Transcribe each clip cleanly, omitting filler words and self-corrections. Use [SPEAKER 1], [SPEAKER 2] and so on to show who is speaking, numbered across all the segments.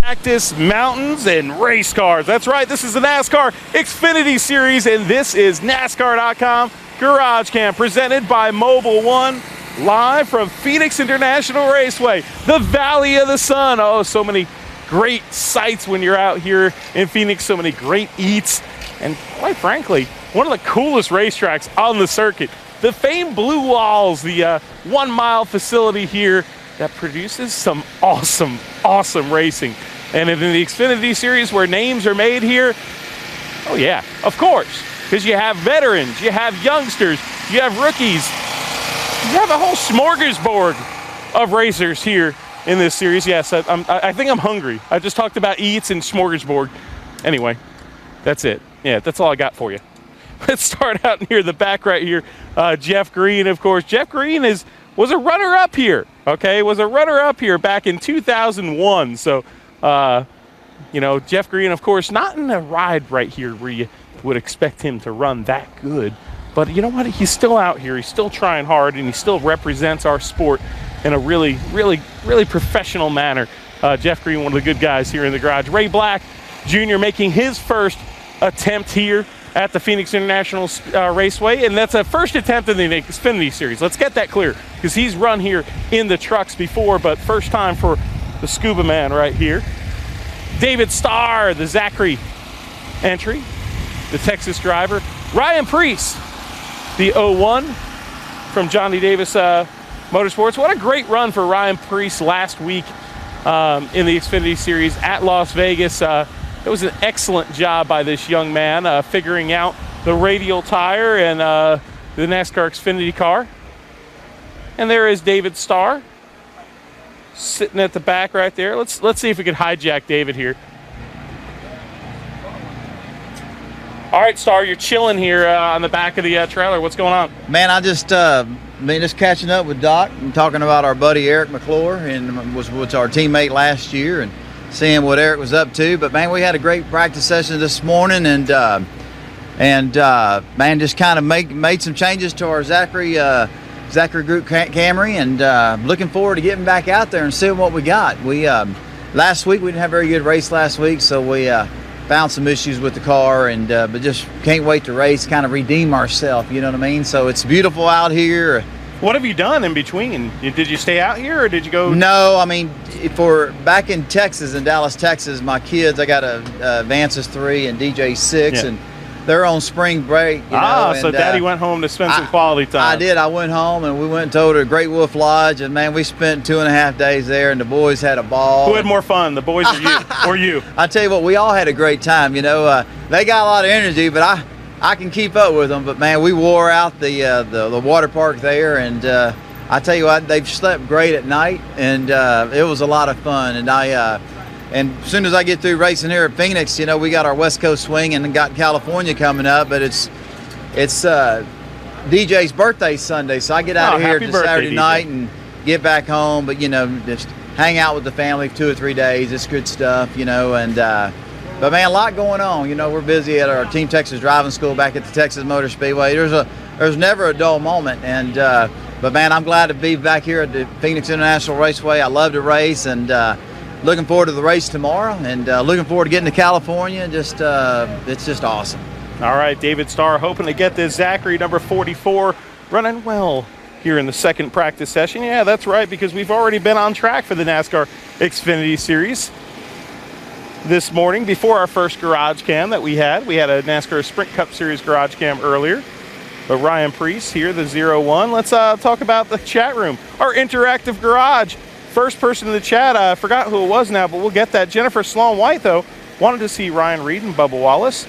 [SPEAKER 1] Cactus Mountains and race cars. That's right, this is the NASCAR XFINITY Series, and this is NASCAR.com GarageCam, presented by Mobile One, live from Phoenix International Raceway, the Valley of the Sun. Oh, so many great sights when you're out here in Phoenix, so many great eats, and quite frankly, one of the coolest racetracks on the circuit. The famed Blue Walls, the 1 mile facility here that produces some awesome racing. And in the Xfinity Series where names are made here, oh yeah, of course, because you have veterans, you have youngsters, you have rookies, you have a whole smorgasbord of racers here in this series. Yes, I think I'm hungry. I just talked about eats and smorgasbord. Anyway, that's it. Yeah, that's all I got for you. Let's start out near the back right here. Jeff Green, of course. Jeff Green was a runner-up here, okay? Was a runner-up here back in 2001. So, you know, Jeff Green, of course, not in a ride right here where you would expect him to run that good. But you know what? He's still out here. He's still trying hard, and he still represents our sport in a really professional manner. Jeff Green, one of the good guys here in the garage. Ray Black Jr. making his first attempt here at the Phoenix International Raceway, and that's a first attempt in the Xfinity Series. Let's get that clear, because he's run here in the trucks before, but first time for the Scuba Man right here. David Starr, the Zachary entry, the Texas driver. Ryan Preece, the 01 from Johnny Davis Motorsports. What a great run for Ryan Preece last week in the Xfinity Series at Las Vegas. It was an excellent job by this young man figuring out the radial tire and the NASCAR Xfinity car. And there is David Starr sitting at the back right there. Let's see if we can hijack David here. All right, Starr, you're chilling here on the back of the trailer. What's going on?
[SPEAKER 2] Man, I just just catching up with Doc and talking about our buddy Eric McClure, and was our teammate last year, and seeing what Eric was up to. But man, we had a great practice session this morning, and man, just kind of made some changes to our Zachary Group Camry, and looking forward to getting back out there and seeing what we got. We last week we didn't have a very good race last week, so we found some issues with the car, and but just can't wait to race, kind of redeem ourselves. You know what I mean? So it's beautiful out here.
[SPEAKER 1] What have you done in between? Did you stay out here, or did you go?
[SPEAKER 2] No, I mean, for back in Texas, in Dallas, Texas, my kids, I got a Vance's 3 and DJ 6, and they're on spring break. You know,
[SPEAKER 1] so Daddy went home to spend some quality time.
[SPEAKER 2] I did. I went home, and we went and towed to Great Wolf Lodge, and man, we spent 2.5 days there, and the boys had a ball.
[SPEAKER 1] Who had more fun, the boys or you? Or you?
[SPEAKER 2] I tell you what, we all had a great time. You know, they got a lot of energy, but I can keep up with them. But man, we wore out the water park there, and I tell you what, they've slept great at night, and it was a lot of fun. And and as soon as I get through racing here at Phoenix, you know, we got our West Coast swing and got California coming up, but it's DJ's birthday Sunday, so I get out of here to Saturday night and get back home. But you know, just hang out with the family for 2 or 3 days. It's good stuff, you know, and. But man, a lot going on. You know, we're busy at our Team Texas driving school back at the Texas Motor Speedway. There's never a dull moment. And but man, I'm glad to be back here at the Phoenix International Raceway. I love to race, and looking forward to the race tomorrow, and looking forward to getting to California. Just it's just awesome.
[SPEAKER 1] All right, David Starr hoping to get this Zachary number 44 running well here in the second practice session. Yeah, that's right, because we've already been on track for the NASCAR Xfinity Series. This morning, before our first garage cam that we had a NASCAR Sprint Cup Series garage cam earlier. But Ryan Preece here, the 01. Let's talk about the chat room, our interactive garage. First person in the chat, I forgot who it was now, but we'll get that. Jennifer Sloan White, though, wanted to see Ryan Reed and Bubba Wallace.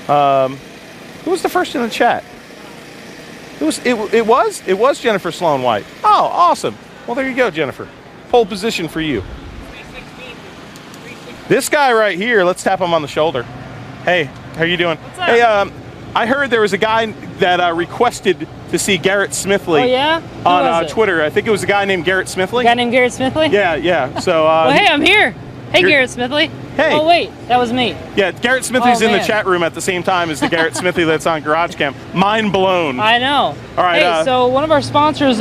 [SPEAKER 1] Who was the first in the chat? It was Jennifer Sloan White. Oh, awesome. Well, there you go, Jennifer. Pole position for you. This guy right here, let's tap him on the shoulder. Hey, how you doing?
[SPEAKER 3] What's up?
[SPEAKER 1] Hey, I heard there was a guy that requested to see Garrett Smithley.
[SPEAKER 3] Oh, yeah?
[SPEAKER 1] On Twitter. I think it was a guy named Garrett Smithley.
[SPEAKER 3] A guy named Garrett Smithley?
[SPEAKER 1] Yeah. So.
[SPEAKER 3] Well, hey, I'm here. Hey, Garrett Smithley.
[SPEAKER 1] Hey.
[SPEAKER 3] Oh, wait, that was me.
[SPEAKER 1] Yeah, Garrett Smithley's in the chat room at the same time as the Garrett Smithley that's on GarageCam. Mind blown.
[SPEAKER 3] I know.
[SPEAKER 1] All right.
[SPEAKER 3] Hey, so one of our sponsors,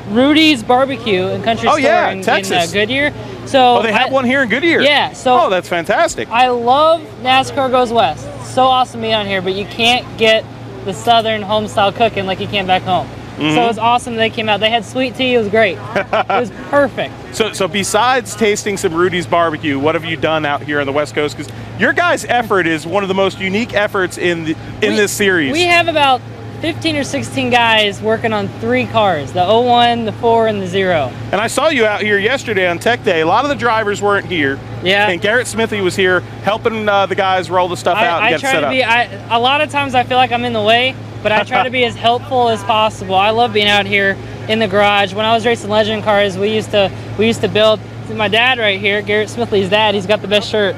[SPEAKER 3] Rudy's Barbecue and Country Store in
[SPEAKER 1] Texas.
[SPEAKER 3] Goodyear. So
[SPEAKER 1] they have one here in Goodyear.
[SPEAKER 3] Yeah. So
[SPEAKER 1] oh, that's fantastic.
[SPEAKER 3] I love NASCAR Goes West. So awesome being on here, but you can't get the Southern home style cooking like you can back home. So it's awesome they came out. They had sweet tea. It was great. It was perfect.
[SPEAKER 1] So besides tasting some Rudy's barbecue, what have you done out here on the West Coast? Because your guys' effort is one of the most unique efforts in this series.
[SPEAKER 3] We have about 15 or 16 guys working on 3 cars, the 01, the 4, and the 0.
[SPEAKER 1] And I saw you out here yesterday on Tech Day. A lot of the drivers weren't here.
[SPEAKER 3] Yeah.
[SPEAKER 1] And Garrett Smithy was here helping the guys roll the stuff out and get set up.
[SPEAKER 3] A lot of times I feel like I'm in the way, but I try to be as helpful as possible. I love being out here in the garage. When I was racing legend cars, we used to build. My dad right here, Garrett Smithley's dad, he's got the best shirt.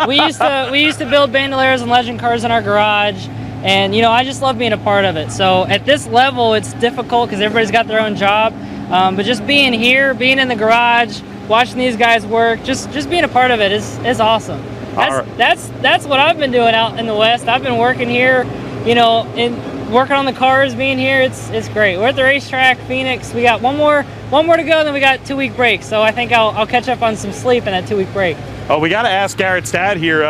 [SPEAKER 3] we used to build Bandoleros and legend cars in our garage, and I just love being a part of it. So at this level, it's difficult because everybody's got their own job. But just being here, being in the garage, watching these guys work, just being a part of it is awesome. That's what I've been doing out in the West. I've been working here, and working on the cars, being here. It's great. We're at the racetrack, Phoenix. We got one more to go, then we got 2-week break. So I think I'll catch up on some sleep in that 2-week break.
[SPEAKER 1] Oh, we got to ask Garrett's dad here.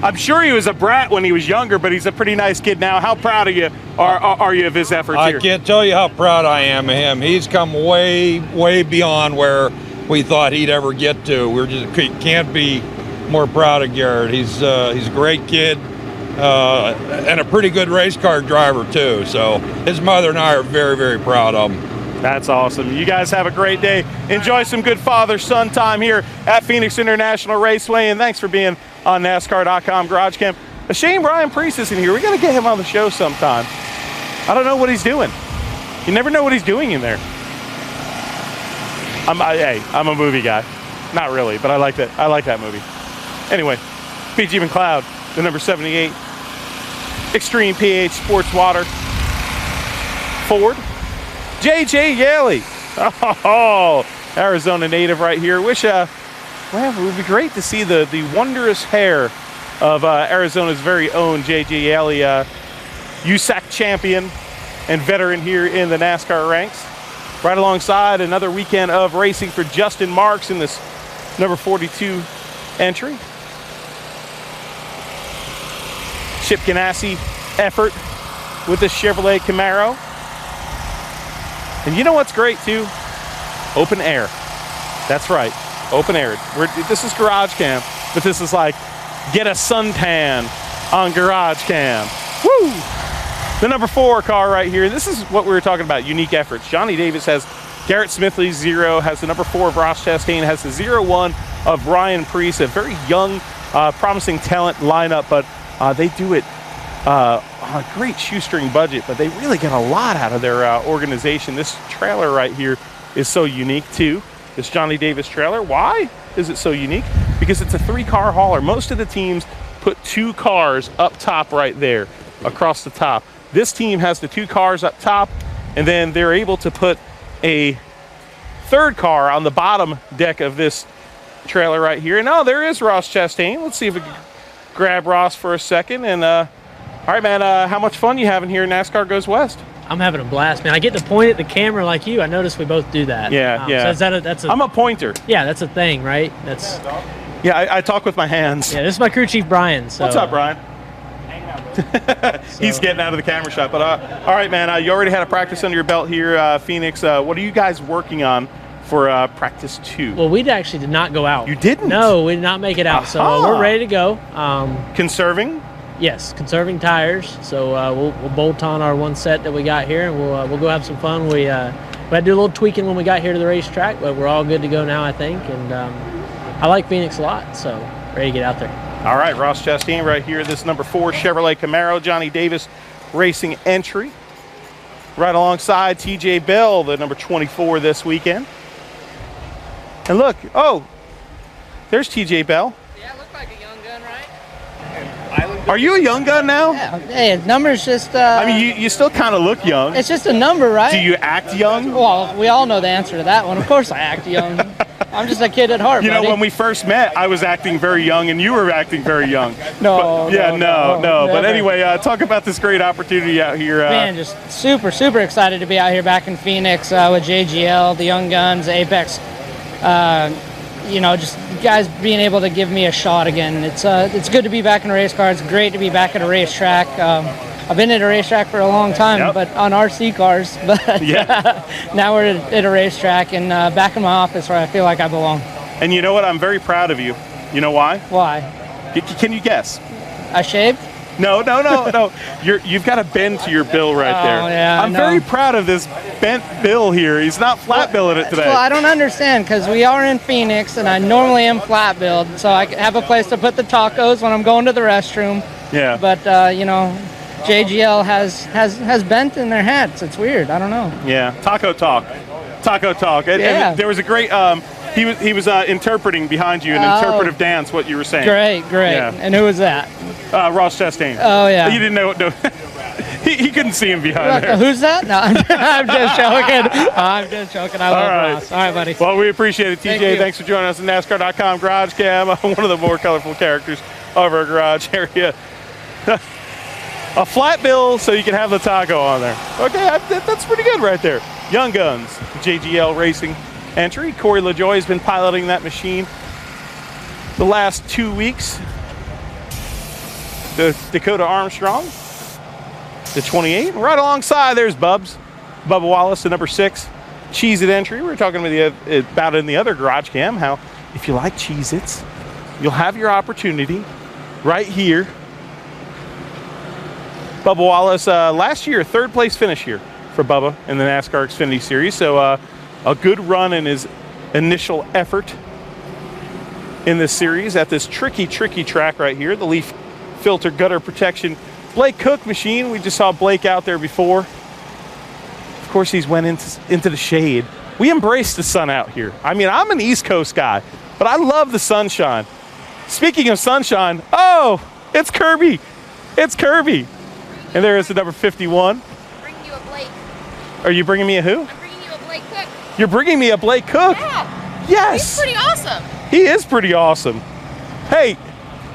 [SPEAKER 1] I'm sure he was a brat when he was younger, but he's a pretty nice kid now. How proud of you are you of his efforts here?
[SPEAKER 4] I can't tell you how proud I am of him. He's come way, way beyond where we thought he'd ever get to. Can't be more proud of Garrett. He's a great kid. And a pretty good race car driver too. So his mother and I are very, very proud of him.
[SPEAKER 1] That's awesome. You guys have a great day. Enjoy some good father-son time here at Phoenix International Raceway, and thanks for being on NASCAR.com GarageCam. A shame Ryan Preece isn't here. We got to get him on the show sometime. I don't know what he's doing. You never know what he's doing in there. I'm a movie guy. Not really, but I like that movie. Anyway, PG McLeod, the number 78. Extreme PH Sports Water. Ford. JJ Yaley. Oh, Arizona native right here. Wish, well, it would be great to see the wondrous hair of Arizona's very own JJ Yaley, USAC champion and veteran here in the NASCAR ranks. Right alongside another weekend of racing for Justin Marks in this number 42 entry. Chip Ganassi effort with the Chevrolet Camaro. And you know what's great too? Open air. That's right, open air. This is GarageCam, but this is like get a suntan on GarageCam. Woo! The number 4 car right here. This is what we were talking about, unique efforts. Johnny Davis has Garrett Smithley's 0, has the number 4 of Ross Chastain, has the 01 of Ryan Preece, a very young, promising talent lineup, but they do it on a great shoestring budget, but they really get a lot out of their organization. This trailer right here is so unique too. This Johnny Davis trailer. Why is it so unique? Because it's a 3-car hauler. Most of the teams put 2 cars up top right there, across the top. This team has the 2 cars up top, and then they're able to put a 3rd car on the bottom deck of this trailer right here. And there is Ross Chastain. Let's see if we can grab Ross for a second. And all right, man, how much fun you having here in NASCAR Goes West?
[SPEAKER 5] I'm having a blast, man. I get to point at the camera like you. I noticed we both do that.
[SPEAKER 1] Yeah.
[SPEAKER 5] So
[SPEAKER 1] I'm a pointer.
[SPEAKER 5] Yeah, that's a thing, right?
[SPEAKER 1] Yeah, I talk with my hands.
[SPEAKER 5] Yeah, this is my crew chief, Brian. So.
[SPEAKER 1] What's up, Brian? He's getting out of the camera shot. But all right, man, you already had a practice under your belt here, Phoenix. What are you guys working on for practice 2?
[SPEAKER 5] Well, we actually did not go out.
[SPEAKER 1] You didn't?
[SPEAKER 5] No, we did not make it out. So we're ready to go.
[SPEAKER 1] Conserving?
[SPEAKER 5] Yes, conserving tires. So we'll bolt on our one set that we got here, and we'll go have some fun. We had to do a little tweaking when we got here to the racetrack, but we're all good to go now, I think. And I like Phoenix a lot, so ready to get out there.
[SPEAKER 1] All right, Ross Chastain right here. This number 4 Chevrolet Camaro, Johnny Davis Racing entry. Right alongside TJ Bell, the number 24 this weekend. And look, there's TJ Bell.
[SPEAKER 3] Yeah, I look like a young gun, right?
[SPEAKER 1] Are you a young gun now?
[SPEAKER 6] Yeah, hey, number's just...
[SPEAKER 1] I mean, you still kind of look young.
[SPEAKER 6] It's just a number, right?
[SPEAKER 1] Do you act young?
[SPEAKER 6] Well, we all know the answer to that one. Of course I act young. I'm just a kid at heart,
[SPEAKER 1] You know,
[SPEAKER 6] buddy.
[SPEAKER 1] when we first met, I was acting very young, and you were acting very young.
[SPEAKER 6] No,
[SPEAKER 1] no. But
[SPEAKER 6] never.
[SPEAKER 1] anyway, talk about this great opportunity out here.
[SPEAKER 6] Man, just super, super excited to be out here back in Phoenix with JGL, the Young Guns, Apex. just guys being able to give me a shot again. It's good to be back in a race car. It's great to be back at a racetrack. I've been at a racetrack for a long time, but on RC cars. But now we're at a racetrack and back in my office where I feel like I belong.
[SPEAKER 1] And you know what? I'm very proud of you. You know why?
[SPEAKER 6] Why?
[SPEAKER 1] Can you guess?
[SPEAKER 6] I shaved?
[SPEAKER 1] No. You've got a bend to your bill right there.
[SPEAKER 6] Yeah,
[SPEAKER 1] I'm very proud of this bent bill here. He's not flat billing it today.
[SPEAKER 6] Well, I don't understand because we are in Phoenix and I normally am flat billed, so I have a place to put the tacos when I'm going to the restroom.
[SPEAKER 1] Yeah.
[SPEAKER 6] But JGL has bent in their hats. It's weird. I don't know.
[SPEAKER 1] Yeah. Taco talk. And there was a great. He was interpreting behind you, an interpretive dance, what you were saying.
[SPEAKER 6] Great.
[SPEAKER 1] Yeah.
[SPEAKER 6] And who was that?
[SPEAKER 1] Ross Chastain.
[SPEAKER 6] Oh, yeah.
[SPEAKER 1] You didn't know. No. he couldn't see him behind there.
[SPEAKER 6] Who's that? No, I'm just joking. I love Ross. All right, buddy.
[SPEAKER 1] Well, we appreciate it, TJ. Thanks for joining us at NASCAR.com GarageCam, one of the more colorful characters of our garage area. A flat bill so you can have the taco on there. Okay, that's pretty good right there. Young Guns, JGL Racing entry. Corey LaJoy has been piloting that machine the last 2 weeks. The Dakota Armstrong, the 28. Right alongside, there's Bubba Wallace, the number 6. Cheez-It entry. We were talking about it in the other garage cam, how if you like Cheez-Its, you'll have your opportunity right here. Bubba Wallace, last year, 3rd place finish here for Bubba in the NASCAR XFINITY Series. So a good run in his initial effort in this series at this tricky track right here, the leaf filter gutter protection Blake Cook machine. We just saw Blake out there before. Of course, he's went into the shade. We embrace the sun out here. I mean, I'm an East Coast guy, but I love the sunshine. Speaking of sunshine, it's Kirby. And there is the number 51.
[SPEAKER 7] Bringing you a Blake.
[SPEAKER 1] Are you bringing me a who?
[SPEAKER 7] I'm bringing you a Blake Cook.
[SPEAKER 1] You're bringing me a Blake Cook?
[SPEAKER 7] Yeah.
[SPEAKER 1] Yes.
[SPEAKER 7] He's pretty awesome.
[SPEAKER 1] He is pretty awesome. Hey,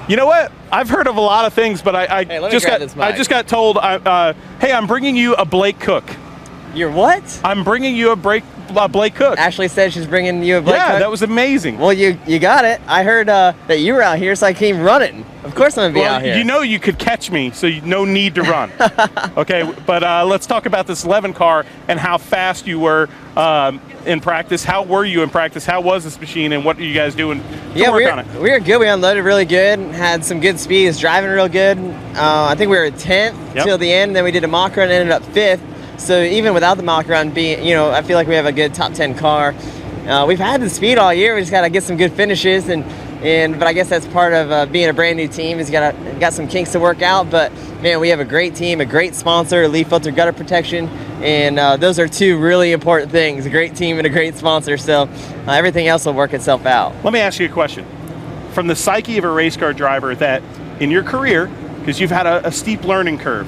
[SPEAKER 1] you know what? I've heard of a lot of things, but I just got told, hey, I'm bringing you a Blake Cook.
[SPEAKER 8] You're what?
[SPEAKER 1] I'm bringing you a Blake Cook.
[SPEAKER 8] Ashley said she's bringing you a Blake Cook?
[SPEAKER 1] Yeah, that was amazing.
[SPEAKER 8] Well, you got it. I heard that you were out here, so I came running. Of course I'm going to be out here.
[SPEAKER 1] You know you could catch me, so no need to run. Okay, but let's talk about this 11 car and how fast you were in practice. How were you in practice? How was this machine, and what are you guys doing to work on it?
[SPEAKER 8] We were good. We unloaded really good, had some good speed. It's driving real good. I think we were 10th till the end. Then we did a mock run and ended up 5th. So even without the mock run being, I feel like we have a good top 10 car. We've had the speed all year. We just got to get some good finishes, but I guess that's part of being a brand new team. Is got some kinks to work out. But man, we have a great team, a great sponsor, leaf filter gutter protection, and those are 2 really important things: a great team and a great sponsor. So everything else will work itself out.
[SPEAKER 1] Let me ask you a question. From the psyche of a race car driver, that in your career, because you've had a steep learning curve,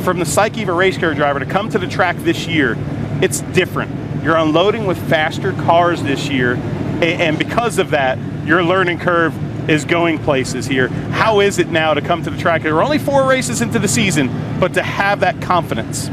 [SPEAKER 1] from the psyche of a race car driver to come to the track this year, it's different. You're unloading with faster cars this year, and because of that, your learning curve is going places here. How is it now to come to the track? There are only 4 races into the season, but to have that confidence.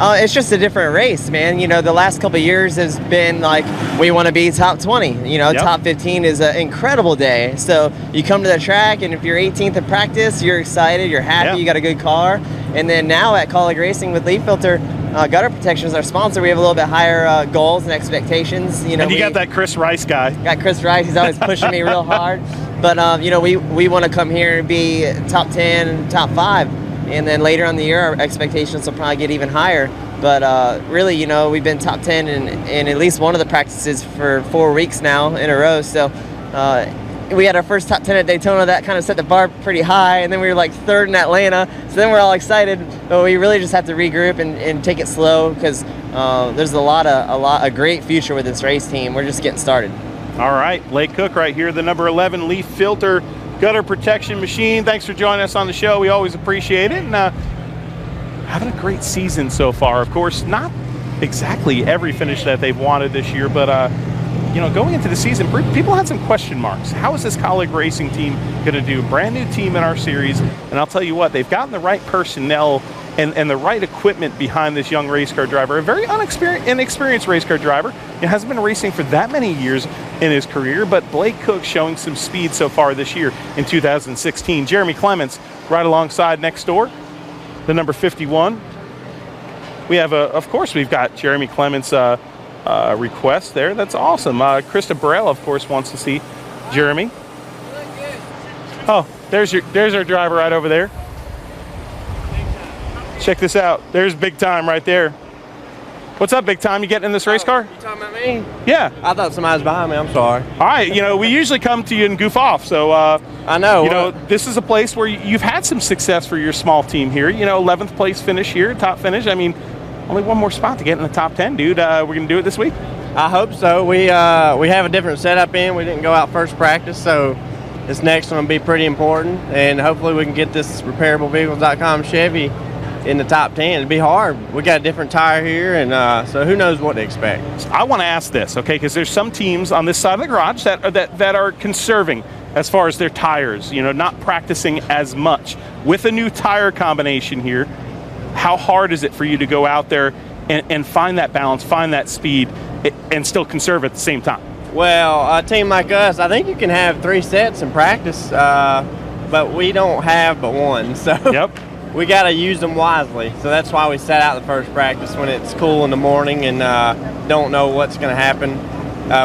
[SPEAKER 8] It's just a different race, man. The last couple of years has been like, we want to be top 20. Top 15 is an incredible day. So you come to the track, and if you're 18th in practice, you're excited, you're happy, you got a good car. And then now at Colleague Racing with Leaf Filter Gutter Protection as our sponsor, we have a little bit higher goals and expectations.
[SPEAKER 1] And you got that Chris Rice guy.
[SPEAKER 8] Got Chris Rice. He's always pushing me real hard. But, we want to come here and be top 10 and top 5. And then later on the year, our expectations will probably get even higher. But really, we've been top 10 in at least one of the practices for 4 weeks now in a row. So we had our first top 10 at Daytona. That kind of set the bar pretty high. And then we were like 3rd in Atlanta. So then we're all excited. But we really just have to regroup and take it slow, because there's a great future with this race team. We're just getting started.
[SPEAKER 1] All right, Blake Cook right here, the number 11 leaf filter gutter protection machine. Thanks for joining us on the show. We always appreciate it. And having a great season so far. Of course, not exactly every finish that they've wanted this year, but going into the season, people had some question marks. How is this Colleague Racing team going to do? Brand new team in our series, and I'll tell you what, they've gotten the right personnel and the right equipment behind this young race car driver, a very inexperienced race car driver. He hasn't been racing for that many years in his career, but Blake Cook showing some speed so far this year in 2016. Jeremy Clements right alongside next door, the number 51. We have, of course, we've got Jeremy Clements' request there. That's awesome. Krista Burrell, of course, wants to see Jeremy. Oh, there's our driver right over there. Check this out. There's Big Time right there. What's up, Big Time? You getting in this race car?
[SPEAKER 9] You talking about me?
[SPEAKER 1] Yeah.
[SPEAKER 9] I thought somebody was behind me. I'm sorry.
[SPEAKER 1] All right. We usually come to you and goof off. So,
[SPEAKER 9] I know.
[SPEAKER 1] This is a place where you've had some success for your small team here. 11th place finish here, top finish. I mean, only one more spot to get in the top 10, dude. We're going to do it this week?
[SPEAKER 9] I hope so. We have a different setup in. We didn't go out first practice, so this next one will be pretty important. And hopefully we can get this repairablevehicles.com Chevy in the top 10. It'd be hard. We got a different tire here, and so who knows what to expect.
[SPEAKER 1] I want to ask this, okay, because there's some teams on this side of the garage that are conserving as far as their tires, not practicing as much. With a new tire combination here, how hard is it for you to go out there and find that balance, find that speed, and still conserve at the same time?
[SPEAKER 9] Well, a team like us, I think you can have 3 sets in practice, but we don't have but one. So
[SPEAKER 1] yep.
[SPEAKER 9] We got to use them wisely. So that's why we set out the first practice when it's cool in the morning and don't know what's going to happen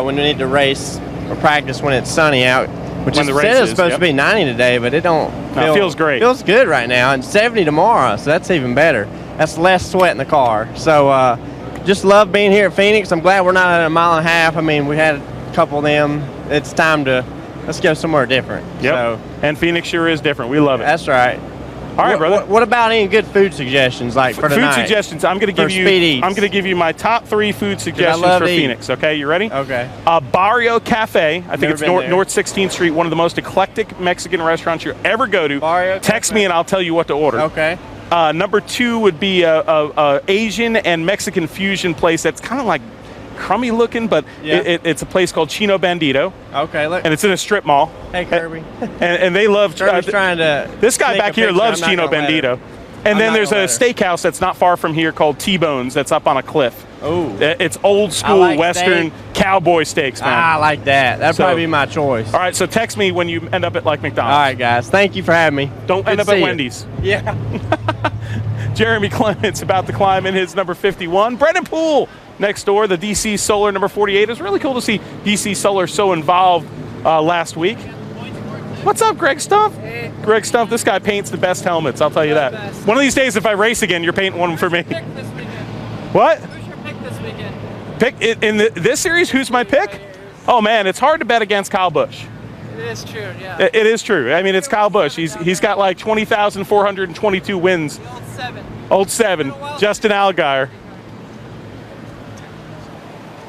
[SPEAKER 9] when we need to race or practice when it's sunny out, which
[SPEAKER 1] when
[SPEAKER 9] is supposed to be 90 today, but it
[SPEAKER 1] feels great.
[SPEAKER 9] Feels good right now, and 70 tomorrow, so that's even better. That's less sweat in the car. So just love being here at Phoenix. I'm glad we're not at a mile and a half. I mean, we had a couple of them. It's time to let's go somewhere different.
[SPEAKER 1] Yep.
[SPEAKER 9] So,
[SPEAKER 1] and Phoenix sure is different. We love it.
[SPEAKER 9] That's right.
[SPEAKER 1] All right, brother.
[SPEAKER 9] What about any good food suggestions, like for tonight?
[SPEAKER 1] Food suggestions. I'm going to give you my top 3 food suggestions for Phoenix. Okay, you ready?
[SPEAKER 9] Okay.
[SPEAKER 1] Barrio Cafe. I think it's
[SPEAKER 9] Never
[SPEAKER 1] North 16th Street. One of the most eclectic Mexican restaurants you'll ever go to.
[SPEAKER 9] Barrio
[SPEAKER 1] Text
[SPEAKER 9] Cafe.
[SPEAKER 1] me and I'll tell you what to order.
[SPEAKER 9] Okay.
[SPEAKER 1] Number 2 would be a Asian and Mexican fusion place that's kind of like crummy looking, but it's a place called Chino Bandito.
[SPEAKER 9] Okay, look.
[SPEAKER 1] And it's in a strip mall.
[SPEAKER 9] Hey, Kirby.
[SPEAKER 1] And they love.
[SPEAKER 9] Kirby's trying to.
[SPEAKER 1] This guy back here loves Chino Bandito. And then there's a steakhouse that's not far from here called T-Bones that's up on a cliff.
[SPEAKER 9] Oh.
[SPEAKER 1] It's old school Western cowboy steaks, man.
[SPEAKER 9] I like that. That'd probably be my choice.
[SPEAKER 1] All right, so text me when you end up at like McDonald's.
[SPEAKER 9] All right, guys. Thank you for having me.
[SPEAKER 1] Don't end up at Wendy's.
[SPEAKER 9] Yeah.
[SPEAKER 1] Jeremy Clements about to climb in his number 51. Brendan Poole next door, the DC Solar number 48. It was really cool to see DC Solar so involved last week. What's up, Greg Stump?
[SPEAKER 10] Hey.
[SPEAKER 1] Greg Stump, this guy paints the best helmets, I'll tell you that. One of these days, if I race again, you're painting one for me.
[SPEAKER 10] Pick this weekend.
[SPEAKER 1] What?
[SPEAKER 10] Who's your pick this weekend?
[SPEAKER 1] Pick in this series, who's my pick? Oh, man, it's hard to bet against Kyle Busch.
[SPEAKER 10] It is true, yeah.
[SPEAKER 1] It is true. I mean, it's Kyle Busch. He's got like 20,422 wins.
[SPEAKER 10] The old 7.
[SPEAKER 1] Old 7. Justin Allgaier.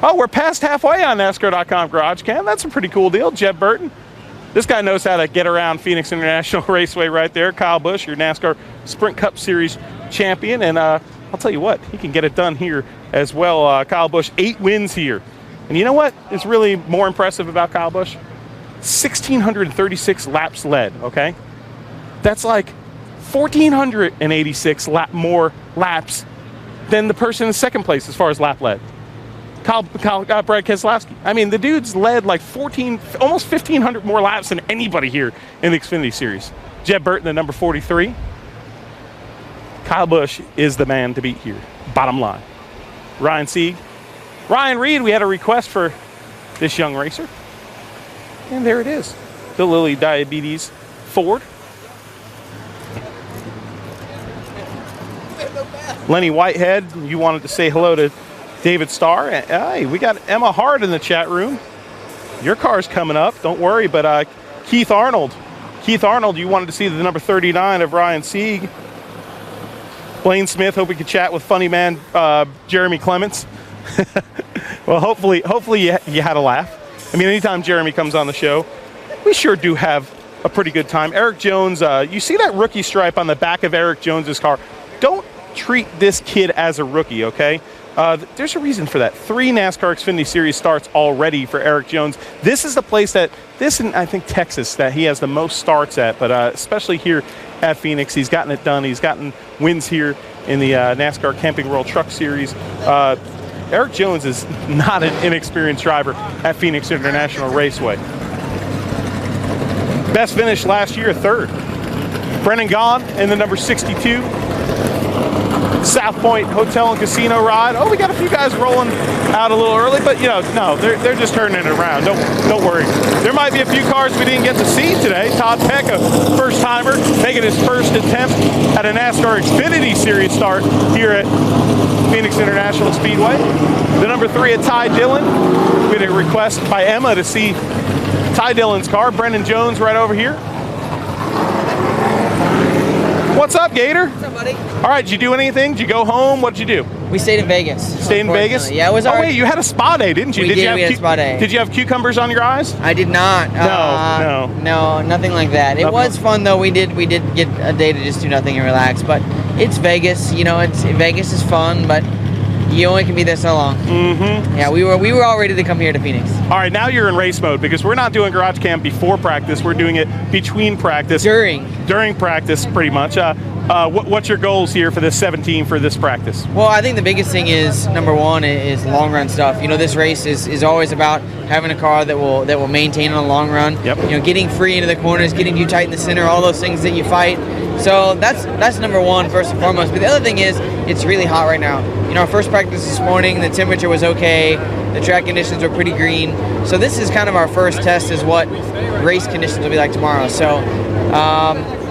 [SPEAKER 1] Oh, we're past halfway on NASCAR.com GarageCam. That's a pretty cool deal. Jeb Burton. This guy knows how to get around Phoenix International Raceway right there. Kyle Busch, your NASCAR Sprint Cup Series champion. And I'll tell you what, he can get it done here as well. Kyle Busch, 8 wins here. And you know what is really more impressive about Kyle Busch? 1,636 laps led, okay? That's like 1,486 more laps than the person in second place as far as lap led. Brad Keselowski. I mean, the dude's led like almost 1,500 more laps than anybody here in the Xfinity Series. Jeb Burton, the number 43. Kyle Busch is the man to beat here. Bottom line. Ryan Sieg. Ryan Reed, we had a request for this young racer. And there it is. The Lilly Diabetes Ford. Lenny Whitehead, you wanted to say hello to David Starr. Hey, we got Emma Hart in the chat room. Your car's coming up, don't worry. But Keith Arnold, you wanted to see the number 39 of Ryan Sieg. Blaine Smith, hope we could chat with funny man Jeremy Clements. Well, hopefully you had a laugh. I mean, anytime Jeremy comes on the show, we sure do have a pretty good time. Eric Jones, you see that rookie stripe on the back of Eric Jones's car? Don't treat this kid as a rookie, okay? There's a reason for that. 3 NASCAR XFINITY Series starts already for Eric Jones. This is the place and I think Texas, that he has the most starts at, but especially here at Phoenix, he's gotten it done. He's gotten wins here in the NASCAR Camping World Truck Series. Eric Jones is not an inexperienced driver at Phoenix International Raceway. Best finish last year, 3rd. Brennan Gaughan in the number 62. South Point Hotel and Casino ride. Oh, we got a few guys rolling out a little early, but no, they're just turning it around. Don't worry. There might be a few cars we didn't get to see today. Todd Peck, a first timer, making his first attempt at a NASCAR XFINITY Series start here at Phoenix International Speedway. The number 3 at Ty Dillon. We had a request by Emma to see Ty Dillon's car. Brendan Jones right over here. What's up, Gator?
[SPEAKER 8] What's up, buddy?
[SPEAKER 1] All right, did you do anything? Did you go home? What did you do?
[SPEAKER 8] We stayed in Vegas.
[SPEAKER 1] Stayed in Vegas?
[SPEAKER 8] Yeah, it was
[SPEAKER 1] Oh, wait, you had a spa day, didn't you?
[SPEAKER 8] We did, we had a spa day.
[SPEAKER 1] Did you have cucumbers on your eyes?
[SPEAKER 8] I did not. No, nothing like that. It was fun though. We did get a day to just do nothing and relax. But it's Vegas. Vegas is fun, but you only can be there so long. Mm-hmm. Yeah, we were all ready to come here to Phoenix.
[SPEAKER 1] All right, now you're in race mode because we're not doing GarageCam before practice. We're doing it between practice. During practice, pretty much. What's your goals here for this 17 for this practice?
[SPEAKER 8] Well, I think the biggest thing is, number one, is long run stuff. This race is always about having a car that will maintain on the long run.
[SPEAKER 1] Yep.
[SPEAKER 8] Getting free into the corners, getting you tight in the center, all those things that you fight. So that's number one, first and foremost. But the other thing is, it's really hot right now. Our first practice this morning, the temperature was okay. The track conditions were pretty green. So this is kind of our first test is what race conditions will be like tomorrow. So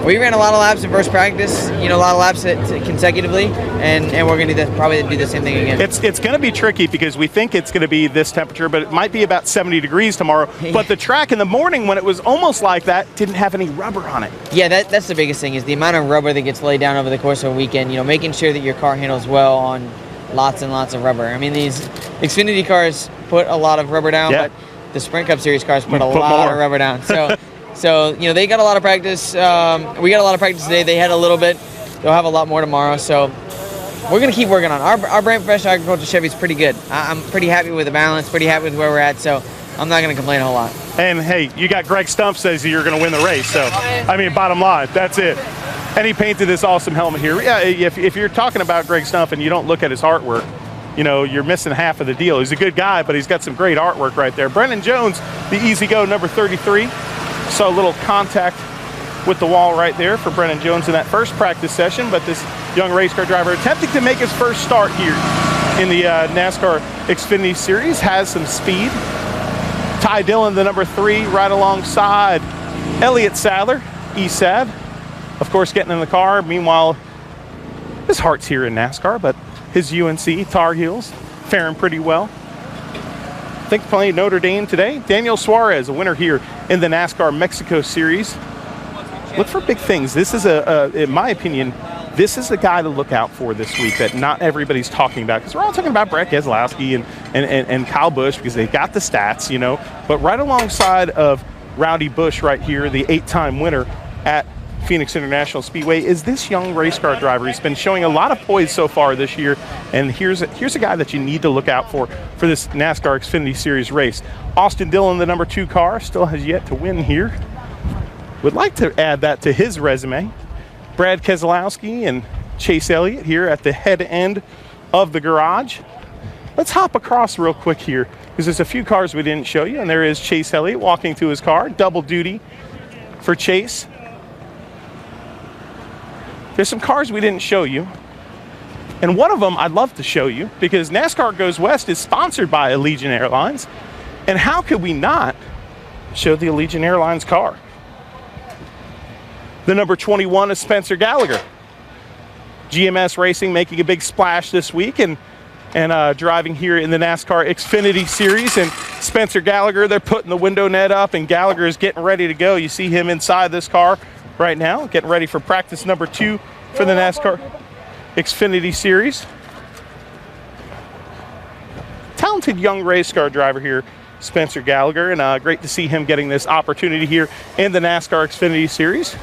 [SPEAKER 8] we ran a lot of laps in first practice, a lot of laps consecutively, and we're going to probably do the same thing again.
[SPEAKER 1] It's going to be tricky because we think it's going to be this temperature, but it might be about 70 degrees tomorrow. But the track in the morning, when it was almost like that, didn't have any rubber on it.
[SPEAKER 8] Yeah, that's the biggest thing is the amount of rubber that gets laid down over the course of a weekend, making sure that your car handles well on lots and lots of rubber. I mean, these Xfinity cars put a lot of rubber down, but the Sprint Cup Series cars put a lot of rubber down. So, they got a lot of practice. We got a lot of practice today. They had a little bit. They'll have a lot more tomorrow. So we're going to keep working on it. Our brand professional agriculture Chevy is pretty good. I'm pretty happy with the balance, pretty happy with where we're at. So I'm not going to complain a whole lot.
[SPEAKER 1] And, hey, you got Greg Stump says you're going to win the race. So, bottom line, that's it. And he painted this awesome helmet here. Yeah, if you're talking about Greg Stump and you don't look at his artwork, you're missing half of the deal. He's a good guy, but he's got some great artwork right there. Brendan Jones, the Easy Go number 33. Saw a little contact with the wall right there for Brendan Jones in that first practice session, but this young race car driver attempting to make his first start here in the NASCAR XFINITY Series has some speed. Ty Dillon, the number 3, right alongside Elliott Sadler, ESAD, of course, getting in the car. Meanwhile, his heart's here in NASCAR, but his UNC Tar Heels faring pretty well. I think playing Notre Dame today. Daniel Suarez, a winner here in the NASCAR Mexico Series. Look for big things. This is in my opinion, this is the guy to look out for this week that not everybody's talking about, because we're all talking about Brett Keselowski and Kyle Busch because they've got the stats, But right alongside of Rowdy Busch right here, the 8-time winner at Phoenix International Speedway, is this young race car driver. He's been showing a lot of poise so far this year, and here's a guy that you need to look out for this NASCAR XFINITY Series race. Austin Dillon, the number 2 car, still has yet to win here. Would like to add that to his resume. Brad Keselowski and Chase Elliott here at the head end of the garage. Let's hop across real quick here because there's a few cars we didn't show you, and there is Chase Elliott walking to his car. Double duty for Chase. There's some cars we didn't show you, and one of them I'd love to show you because NASCAR Goes West is sponsored by Allegiant Airlines, and how could we not show the Allegiant Airlines car? The number 21 is Spencer Gallagher. GMS Racing making a big splash this week and driving here in the NASCAR XFINITY Series, and Spencer Gallagher, they're putting the window net up, and Gallagher is getting ready to go. You see him inside this car right now, getting ready for practice number 2 for the NASCAR XFINITY Series. Talented young race car driver here, Spencer Gallagher, and great to see him getting this opportunity here in the NASCAR XFINITY Series.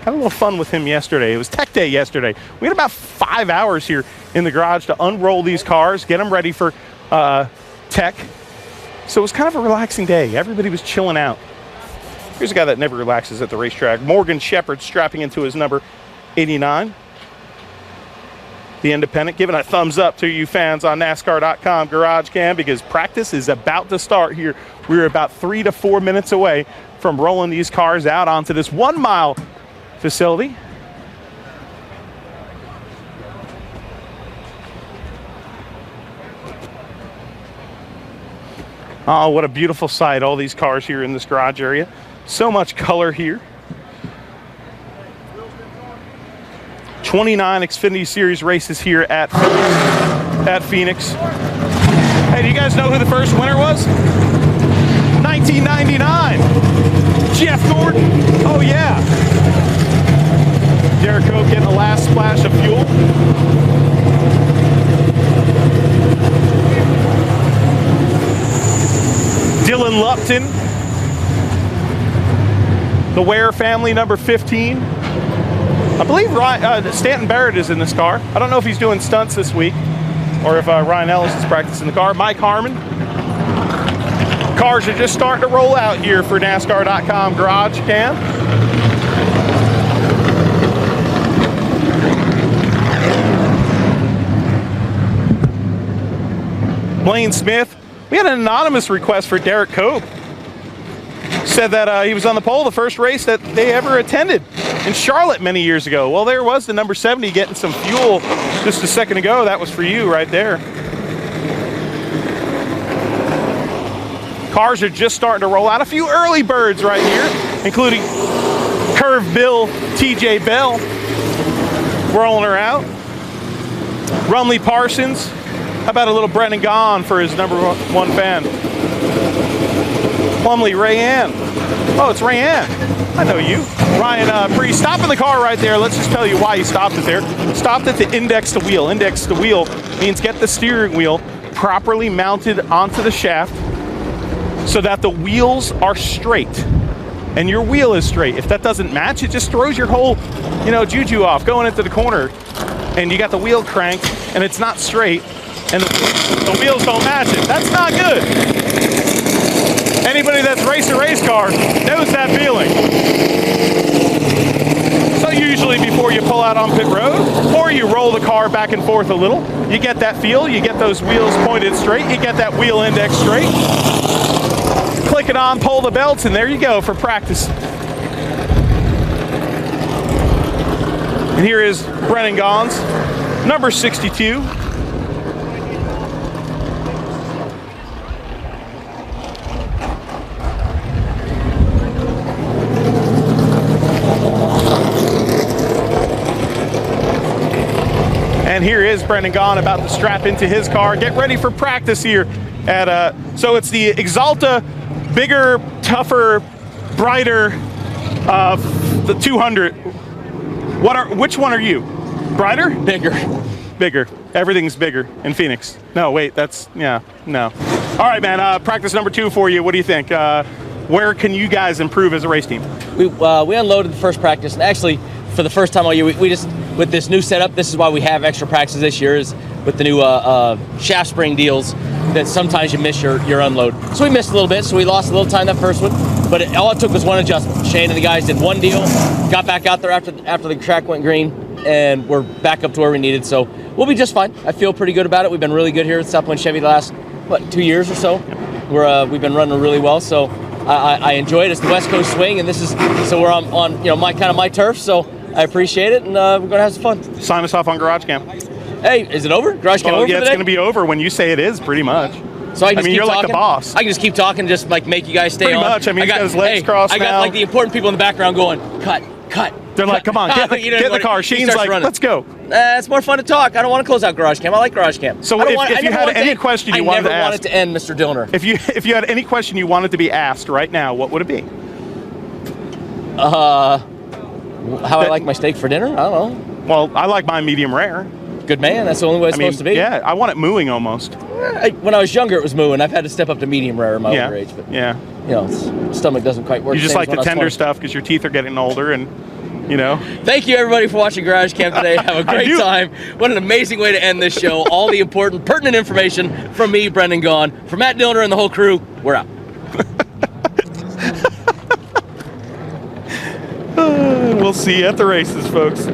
[SPEAKER 1] Had a little fun with him yesterday. It was tech day yesterday. We had about 5 hours here in the garage to unroll these cars, get them ready for tech. So it was kind of a relaxing day. Everybody was chilling out. Here's a guy that never relaxes at the racetrack. Morgan Shepherd strapping into his number 89. the independent, giving a thumbs up to you fans on NASCAR.com GarageCam because practice is about to start here. We're about 3 to 4 minutes away from rolling these cars out onto this 1 mile facility. Oh, what a beautiful sight, all these cars here in this garage area. So much color here. 29 Xfinity Series races here at Phoenix. Hey, do you guys know who the first winner was? 1999. Jeff Gordon. Oh, yeah. Derek Cope getting the last splash of fuel. Dylan Lupton. The Ware family, number 15. I believe Stanton Barrett is in this car. I don't know if he's doing stunts this week or if Ryan Ellis is practicing the car. Mike Harmon. Cars are just starting to roll out here for NASCAR.com GarageCam. Blaine Smith. We had an anonymous request for Derek Cope. Said that he was on the pole the first race that they ever attended in Charlotte many years ago. Well, there was the number 70 getting some fuel just a second ago. That was for you right there. Cars are just starting to roll out. A few early birds right here, including Curve Bill TJ Bell rolling her out. Rumley Parsons. How about a little Brennan Gaughan for his number 1 fan? Plumley Rayanne. Oh, it's Rayanne. I know you. Ryan Bree, stopping the car right there. Let's just tell you why he stopped it there. Stopped it to index the wheel. Index the wheel means get the steering wheel properly mounted onto the shaft so that the wheels are straight. And your wheel is straight. If that doesn't match, it just throws your whole, juju off going into the corner. And you got the wheel cranked and it's not straight. And the wheels don't match it. That's not good. Anybody that's raced a race car knows that feeling. So usually before you pull out on pit road, or you roll the car back and forth a little, you get that feel, you get those wheels pointed straight, you get that wheel index straight. Click it on, pull the belts, and there you go for practice. And here is Brennan Gaughan's number 62. And here is Brennan Gaughan about to strap into his car. Get ready for practice here at so it's the Exalta, bigger, tougher, brighter, the 200. Which one are you? Brighter? Bigger. Everything's bigger in Phoenix. No, wait, no. All right, man, practice number 2 for you. What do you think? Where can you guys improve as a race team?
[SPEAKER 11] We unloaded the first practice, and actually, for the first time all year, we just, with this new setup, this is why we have extra practices this year, is with the new shaft spring deals, that sometimes you miss your unload. So we missed a little bit, so we lost a little time that first one, but all it took was one adjustment. Shane and the guys did one deal, got back out there after the track went green, and we're back up to where we needed, so we'll be just fine. I feel pretty good about it. We've been really good here at Southpoint Chevy the last, 2 years or so. We've been running really well, so I enjoy it. It's the West Coast swing, and so we're on my turf, so I appreciate it, and we're going to have some fun.
[SPEAKER 1] Sign us off on GarageCam.
[SPEAKER 11] Hey, is it over? GarageCam over?
[SPEAKER 1] Yeah, it's going to be over when you say it is, pretty much.
[SPEAKER 11] So I can just keep
[SPEAKER 1] you're
[SPEAKER 11] talking?
[SPEAKER 1] like the boss.
[SPEAKER 11] I can just keep talking, just like make you guys stay
[SPEAKER 1] pretty
[SPEAKER 11] on.
[SPEAKER 1] Much. I mean, got his legs crossed
[SPEAKER 11] I got
[SPEAKER 1] now.
[SPEAKER 11] like the important people in the background going, cut.
[SPEAKER 1] They're like, come on, get the car. Shane's like, running. Let's go.
[SPEAKER 11] It's more fun to talk. I don't want to close out GarageCam. I like GarageCam.
[SPEAKER 1] So if you had any question you wanted to ask.
[SPEAKER 11] I never wanted to end, Mr. Dillner.
[SPEAKER 1] If you had any question you wanted to be asked right now, what would it be?
[SPEAKER 11] How I like my steak for dinner? I don't know.
[SPEAKER 1] Well, I like mine medium rare.
[SPEAKER 11] Good man. That's the only way it's supposed to be.
[SPEAKER 1] Yeah, I want it mooing almost.
[SPEAKER 11] When I was younger, it was mooing. I've had to step up to medium rare in my older age. But stomach doesn't quite work.
[SPEAKER 1] You just like the tender stuff because your teeth are getting older and.
[SPEAKER 11] Thank you everybody for watching GarageCam today. Have a great time. What an amazing way to end this show. All the important, pertinent information from me, Brendan Gaughan, from Matt Dillner and the whole crew. We're out.
[SPEAKER 1] We'll see you at the races, folks.